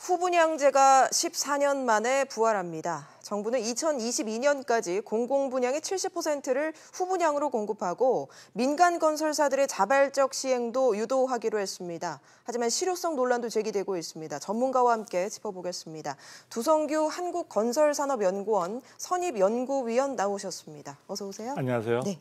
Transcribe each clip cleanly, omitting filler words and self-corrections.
후분양제가 14년 만에 부활합니다. 정부는 2022년까지 공공분양의 70%를 후분양으로 공급하고 민간 건설사들의 자발적 시행도 유도하기로 했습니다. 하지만 실효성 논란도 제기되고 있습니다. 전문가와 함께 짚어보겠습니다. 두성규 한국건설산업연구원 선입연구위원 나오셨습니다. 어서 오세요. 안녕하세요. 네.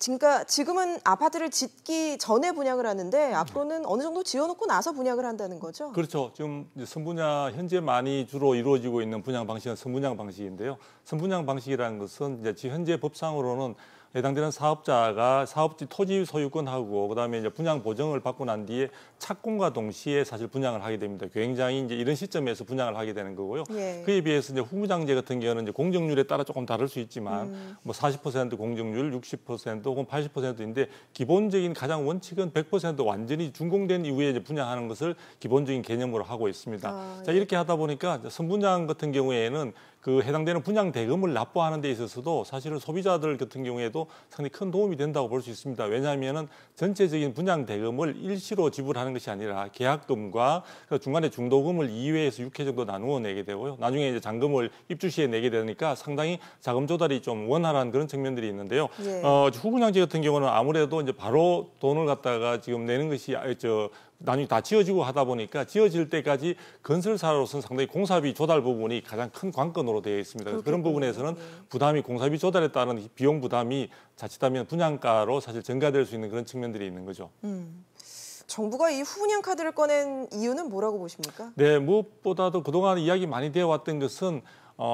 그러니까 지금은 아파트를 짓기 전에 분양을 하는데 앞으로는 어느 정도 지어놓고 나서 분양을 한다는 거죠? 그렇죠. 지금 선분양 현재 많이 주로 이루어지고 있는 분양 방식은 선분양 방식인데요. 선분양 방식이라는 것은 이제 지금 현재 법상으로는 해당되는 사업자가 사업지 토지 소유권하고 그다음에 이제 분양 보정을 받고 난 뒤에 착공과 동시에 사실 분양을 하게 됩니다. 굉장히 이제 이런 시점에서 분양을 하게 되는 거고요. 예. 그에 비해서 이제 후분양제 같은 경우는 이제 공정률에 따라 조금 다를 수 있지만 뭐 40% 공정률, 60% 혹은 80%인데 기본적인 가장 원칙은 100% 완전히 준공된 이후에 이제 분양하는 것을 기본적인 개념으로 하고 있습니다. 자, 이렇게 하다 보니까 선분양 같은 경우에는 그 해당되는 분양 대금을 납부하는 데 있어서도 사실은 소비자들 같은 경우에도 상당히 큰 도움이 된다고 볼 수 있습니다. 왜냐하면은 전체적인 분양 대금을 일시로 지불하는 것이 아니라 계약금과 중간에 중도금을 2회에서 6회 정도 나누어 내게 되고요. 나중에 이제 잔금을 입주 시에 내게 되니까 상당히 자금 조달이 좀 원활한 그런 측면들이 있는데요. 예. 후분양제 같은 경우는 아무래도 이제 바로 돈을 갖다가 지금 내는 것이 나중에 다 지어지고 하다 보니까 지어질 때까지 건설사로서는 상당히 공사비 조달 부분이 가장 큰 관건으로 되어 있습니다. 그래서 그런 부분에서는 부담이 공사비 조달에 따른 비용 부담이 자칫하면 분양가로 사실 전가될 수 있는 그런 측면들이 있는 거죠. 정부가 이 후분양 카드를 꺼낸 이유는 뭐라고 보십니까? 네, 무엇보다도 그동안 이야기 많이 되어 왔던 것은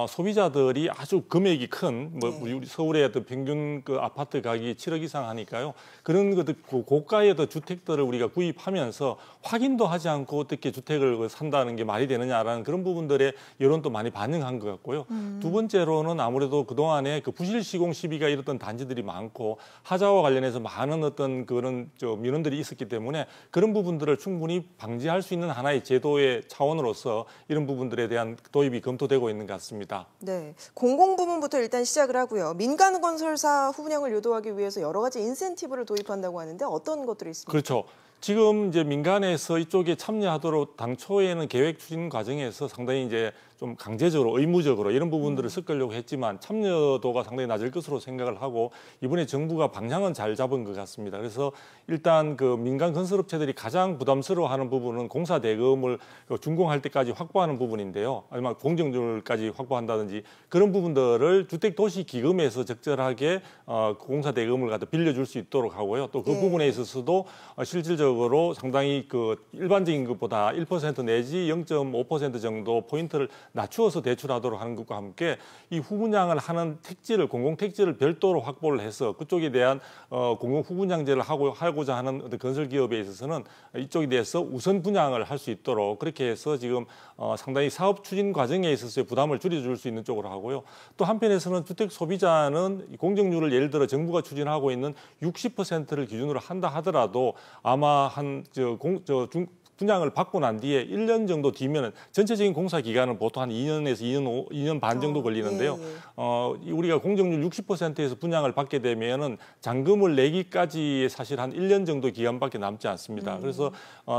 소비자들이 아주 금액이 큰, 우리 서울의 어떤 평균 그 아파트 가격이 7억 이상 하니까요. 그런 것들, 고가의 주택들을 우리가 구입하면서 확인도 하지 않고 어떻게 주택을 산다는 게 말이 되느냐라는 그런 부분들의 여론도 많이 반영한 것 같고요. 두 번째로는 아무래도 그동안에 그 부실 시공 시비가 일었던 단지들이 많고 하자와 관련해서 많은 어떤 그런 민원들이 있었기 때문에 그런 부분들을 충분히 방지할 수 있는 하나의 제도의 차원으로서 이런 부분들에 대한 도입이 검토되고 있는 것 같습니다. 네, 공공부문부터 일단 시작을 하고요. 민간 건설사 후분양을 유도하기 위해서 여러 가지 인센티브를 도입한다고 하는데 어떤 것들이 있습니까? 그렇죠. 지금 이제 민간에서 이쪽에 참여하도록 당초에는 계획 추진 과정에서 상당히 이제 좀 강제적으로 의무적으로 이런 부분들을 섞으려고 했지만 참여도가 상당히 낮을 것으로 생각을 하고 이번에 정부가 방향은 잘 잡은 것 같습니다. 그래서 일단 그 민간 건설업체들이 가장 부담스러워하는 부분은 공사 대금을 준공할 때까지 확보하는 부분인데요. 아니면 공정률까지 확보한다든지 그런 부분들을 주택도시기금에서 적절하게 공사 대금을 갖다 빌려줄 수 있도록 하고요. 또 그 부분에 있어서도 실질적으로 상당히 그 일반적인 것보다 1% 내지 0.5% 정도 포인트를 낮추어서 대출하도록 하는 것과 함께 이 후분양을 하는 택지를 공공택지를 별도로 확보를 해서 그쪽에 대한 공공 후분양제를 하고자 하는 어떤 건설기업에 있어서는 이쪽에 대해서 우선 분양을 할 수 있도록 그렇게 해서 지금 상당히 사업 추진 과정에 있어서의 부담을 줄여줄 수 있는 쪽으로 하고요. 또 한편에서는 주택 소비자는 공정률을 예를 들어 정부가 추진하고 있는 60%를 기준으로 한다 하더라도 아마 분양을 받고 난 뒤에 1년 정도 뒤면은 전체적인 공사 기간은 보통 한 2년에서 2년 반 정도 걸리는데요. 우리가 공정률 60%에서 분양을 받게 되면은 잔금을 내기까지 사실 한 1년 정도 기간밖에 남지 않습니다. 그래서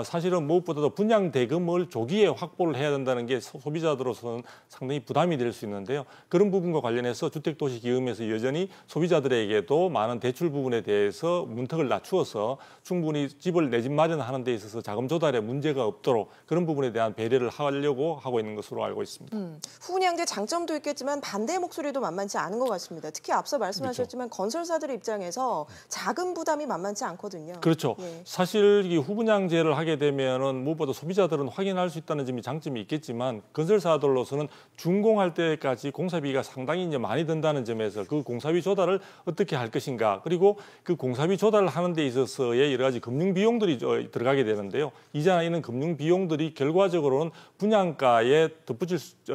사실은 무엇보다도 분양 대금을 조기에 확보를 해야 된다는 게 소비자들로서는 상당히 부담이 될 수 있는데요. 그런 부분과 관련해서 주택도시기금에서 여전히 소비자들에게도 많은 대출 부분에 대해서 문턱을 낮추어서 충분히 집을 내 집 마련하는 데 있어서 자금 조달에 문제가 없도록 그런 부분에 대한 배려를 하려고 하고 있는 것으로 알고 있습니다. 후분양제 장점도 있겠지만 반대 목소리도 만만치 않은 것 같습니다. 특히 앞서 말씀하셨지만 건설사들 입장에서 자금 부담이 만만치 않거든요. 그렇죠. 사실 이 후분양제를 하게 되면은 무엇보다 소비자들은 확인할 수 있다는 점이 장점이 있겠지만 건설사들로서는 준공할 때까지 공사비가 상당히 이제 많이 든다는 점에서 그 공사비 조달을 어떻게 할 것인가 그리고 그 공사비 조달을 하는 데 있어서의 여러 가지 금융 비용들이 들어가게 되는데요. 이자 있는 금융 비용들이 결과적으로는 분양가에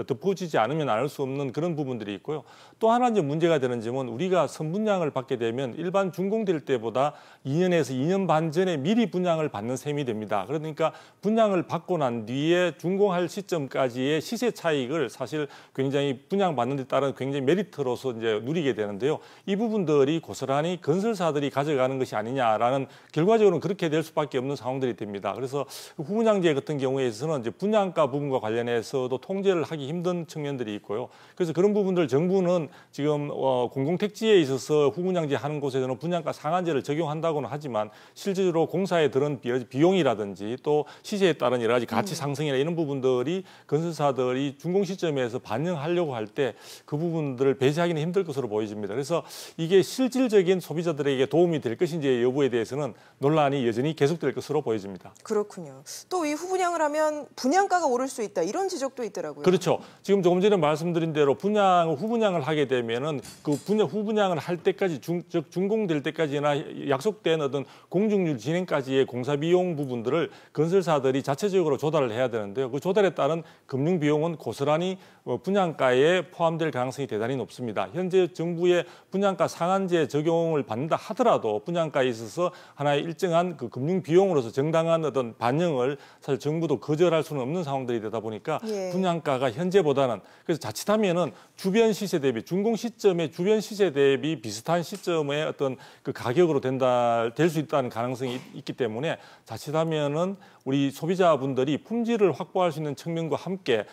덮어지지 않으면 알 수 없는 그런 부분들이 있고요. 또 하나 이제 문제가 되는 점은 우리가 선분양을 받게 되면 일반 준공될 때보다 2년에서 2년 반 전에 미리 분양을 받는 셈이 됩니다. 그러니까 분양을 받고 난 뒤에 준공할 시점까지의 시세 차익을 사실 굉장히 분양받는 데 따른 굉장히 메리트로서 이제 누리게 되는데요. 이 부분들이 고스란히 건설사들이 가져가는 것이 아니냐라는 결과적으로는 그렇게 될 수밖에 없는 상황들이 됩니다. 그래서 후분양제 같은 경우에서는 이제 분양가 부분과 관련해서도 통제를 하기 힘든 측면들이 있고요. 그래서 그런 부분들 정부는 지금 공공택지에 있어서 후분양제 하는 곳에서는 분양가 상한제를 적용한다고는 하지만 실제로 공사에 들은 비용이라든지 또 시세에 따른 여러 가지 가치 상승이나 이런 부분들이 건설사들이 준공 시점에서 반영하려고 할 때 그 부분들을 배제하기는 힘들 것으로 보여집니다. 그래서 이게 실질적인 소비자들에게 도움이 될 것인지 여부에 대해서는 논란이 여전히 계속될 것으로 보여집니다. 그렇군요. 또 이 후분양을 하면 분양가가 오를 수 있다 이런 지적도 있더라고요. 그렇죠. 지금 조금 전에 말씀드린 대로 후분양을 하게 되면은 그 후분양을 할 때까지 즉 준공될 때까지나 약속된 어떤 공중률 진행까지의 공사 비용 부분들을 건설사들이 자체적으로 조달을 해야 되는데요. 그 조달에 따른 금융 비용은 고스란히 분양가에 포함될 가능성이 대단히 높습니다. 현재 정부의 분양가 상한제 적용을 받는다 하더라도 분양가에 있어서 하나의 일정한 그 금융 비용으로서 정당한 어떤 반영을 사실 정부도 거절할 수는 없는 상황들이 되다 보니까 분양가가 현재보다는 그래서 자칫하면은 주변 시세 대비 준공 시점의 주변 시세 대비 비슷한 시점의 어떤 그 가격으로 될 수 있다는 가능성이 있기 때문에 자칫하면은 우리 소비자분들이 품질을 확보할 수 있는 측면과 함께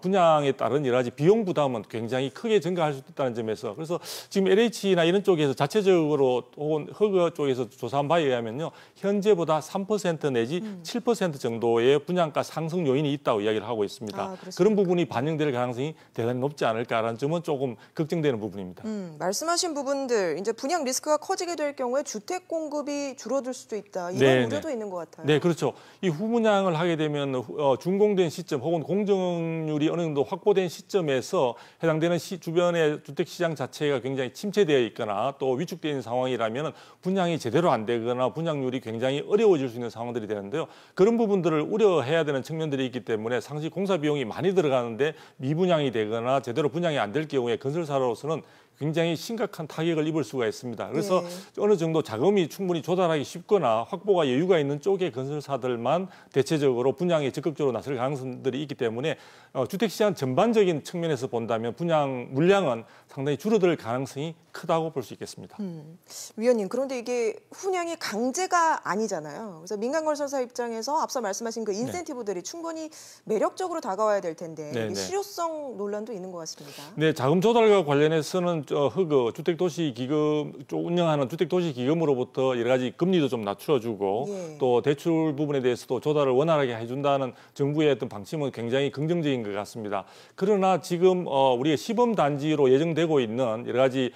분양에 따른 여러 가지 비용 부담은 굉장히 크게 증가할 수 있다는 점에서 그래서 지금 LH나 이런 쪽에서 자체적으로 혹은 허그 쪽에서 조사한 바에 의하면요 현재보다 3% 내지 7% 정도의 분양가 상승 요인이 있다고 이야기를 하고 있습니다. 그런 부분이 반영될 가능성이 대단히 높지 않을까라는 점은 조금 걱정되는 부분입니다. 말씀하신 부분들 이제 분양 리스크가 커지게 될 경우에 주택 공급이 줄어들 수도 있다 이런 우려도 있는 것 같아요. 네, 그렇죠. 이 후분양을 하게 되면 준공된 시점 혹은 공정률이 어느 정도 확보된 시점에서 해당되는 주변의 주택 시장 자체가 굉장히 침체되어 있거나 또 위축되어 있는 상황이라면 분양이 제대로 안 되거나 분양률이 굉장히 어려워질 수 있는 상황들이 되는데요. 그런 부분들을 우려해야 되는 측면들이 있기 때문에 상시 공사 비용이 많이 들어가는데 미분양이 되거나 제대로 분양이 안 될 경우에 건설사로서는 굉장히 심각한 타격을 입을 수가 있습니다. 그래서 어느 정도 자금이 충분히 조달하기 쉽거나 확보가 여유가 있는 쪽의 건설사들만 대체적으로 분양에 적극적으로 나설 가능성들이 있기 때문에 주택시장 전반적인 측면에서 본다면 분양 물량은 상당히 줄어들 가능성이 크다고 볼 수 있겠습니다. 위원님, 그런데 이게 후분양이 강제가 아니잖아요. 그래서 민간 건설사 입장에서 앞서 말씀하신 그 인센티브들이 충분히 매력적으로 다가와야 될 텐데 이게 실효성 논란도 있는 것 같습니다. 네, 자금 조달과 관련해서는 주택도시기금 운영하는 주택도시기금으로부터 여러 가지 금리도 좀 낮춰주고 또 대출 부분에 대해서도 조달을 원활하게 해준다는 정부의 어떤 방침은 굉장히 긍정적인 것 같습니다. 그러나 지금 우리가 시범단지로 예정되고 있는 여러 가지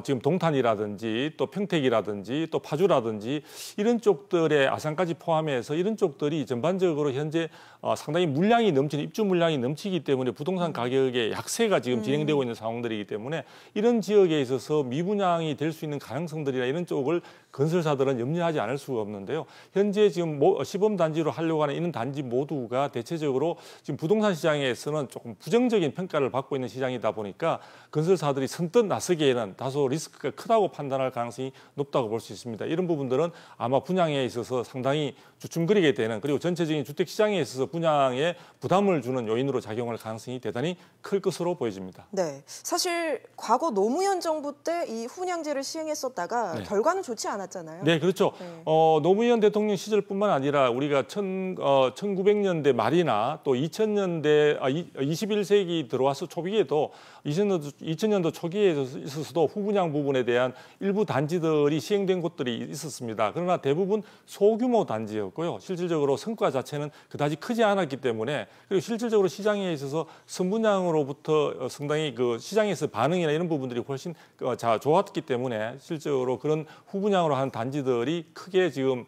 지금 동탄이라든지 또 평택이라든지 또 파주라든지 이런 쪽들의 아산까지 포함해서 이런 쪽들이 전반적으로 현재 상당히 물량이 넘치는 입주 물량이 넘치기 때문에 부동산 가격의 약세가 지금 진행되고 있는 상황들이기 때문에 이런 지역에 있어서 미분양이 될 수 있는 가능성들이나 이런 쪽을 건설사들은 염려하지 않을 수가 없는데요. 현재 지금 시범단지로 하려고 하는 이런 단지 모두가 대체적으로 지금 부동산 시장에서는 조금 부정적인 평가를 받고 있는 시장이다 보니까 건설사들이 선뜻 나서기에는 다소 리스크가 크다고 판단할 가능성이 높다고 볼 수 있습니다. 이런 부분들은 아마 분양에 있어서 상당히 주춤거리게 되는 그리고 전체적인 주택시장에 있어서 분양에 부담을 주는 요인으로 작용할 가능성이 대단히 클 것으로 보여집니다. 네, 사실 과거 노무현 정부 때 이 후분양제를 시행했었다가 결과는 좋지 않았잖아요. 네, 그렇죠. 노무현 대통령 시절뿐만 아니라 우리가 1900년대 말이나 또 2000년대 21세기 들어와서 초기에도 2000년도 초기에 있어서도 후분양 부분에 대한 일부 단지들이 시행된 곳들이 있었습니다. 그러나 대부분 소규모 단지였고요. 실질적으로 성과 자체는 그다지 크지 않았기 때문에 그리고 실질적으로 시장에 있어서 선분양으로부터 상당히 그 시장에서 반응이나 이런 부분들이 훨씬 좋았기 때문에 실제로 그런 후분양으로 한 단지들이 크게 지금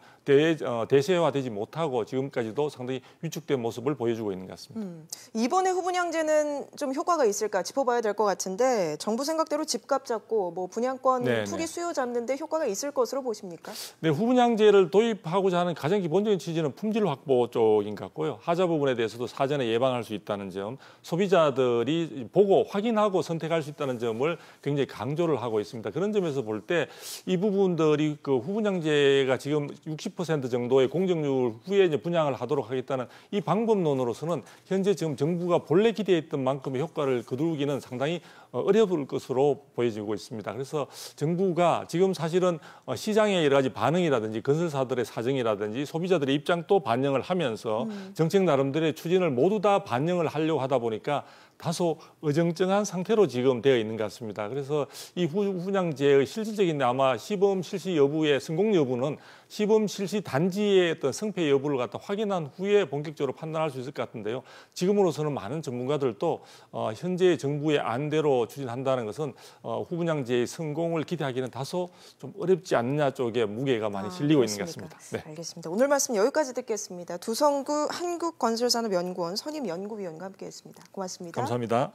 대세화되지 못하고 지금까지도 상당히 위축된 모습을 보여주고 있는 것 같습니다. 이번에 후분양제는 좀 효과가 있을까 짚어봐야 될 것 같은데 정부 생각대로 집값 잡고 뭐 분양권 투기 수요 잡는 데 효과가 있을 것으로 보십니까? 네, 후분양제를 도입하고자 하는 가장 기본적인 취지는 품질 확보 쪽인 것 같고요. 하자 부분에 대해서도 사전에 예방할 수 있다는 점, 소비자들이 보고 확인하고 선택할 수 있다는 점을 굉장히 강조를 하고 있습니다. 그런 점에서 볼 때 이 부분들이 그 후분양제가 지금 60% 60% 정도의 공정률 후에 이제 분양을 하도록 하겠다는 이 방법론으로서는 현재 지금 정부가 본래 기대했던 만큼의 효과를 거두기는 상당히 어려울 것으로 보여지고 있습니다. 그래서 정부가 지금 사실은 시장의 여러 가지 반응이라든지 건설사들의 사정이라든지 소비자들의 입장도 반영을 하면서 정책 나름대로의 추진을 모두 다 반영을 하려고 하다 보니까 다소 어정쩡한 상태로 지금 되어 있는 것 같습니다. 그래서 이 분양제의 실질적인 아마 시범 실시 여부의 성공 여부는 시범 실시 단지의 어떤 성패 여부를 갖다 확인한 후에 본격적으로 판단할 수 있을 것 같은데요. 지금으로서는 많은 전문가들도 현재 정부의 안대로 추진한다는 것은 후분양제의 성공을 기대하기는 다소 좀 어렵지 않느냐 쪽에 무게가 많이 실리고 그렇습니까? 있는 것 같습니다. 네. 알겠습니다. 오늘 말씀 여기까지 듣겠습니다. 두성구 한국건설산업연구원 선임연구위원과 함께했습니다. 고맙습니다. 감사합니다.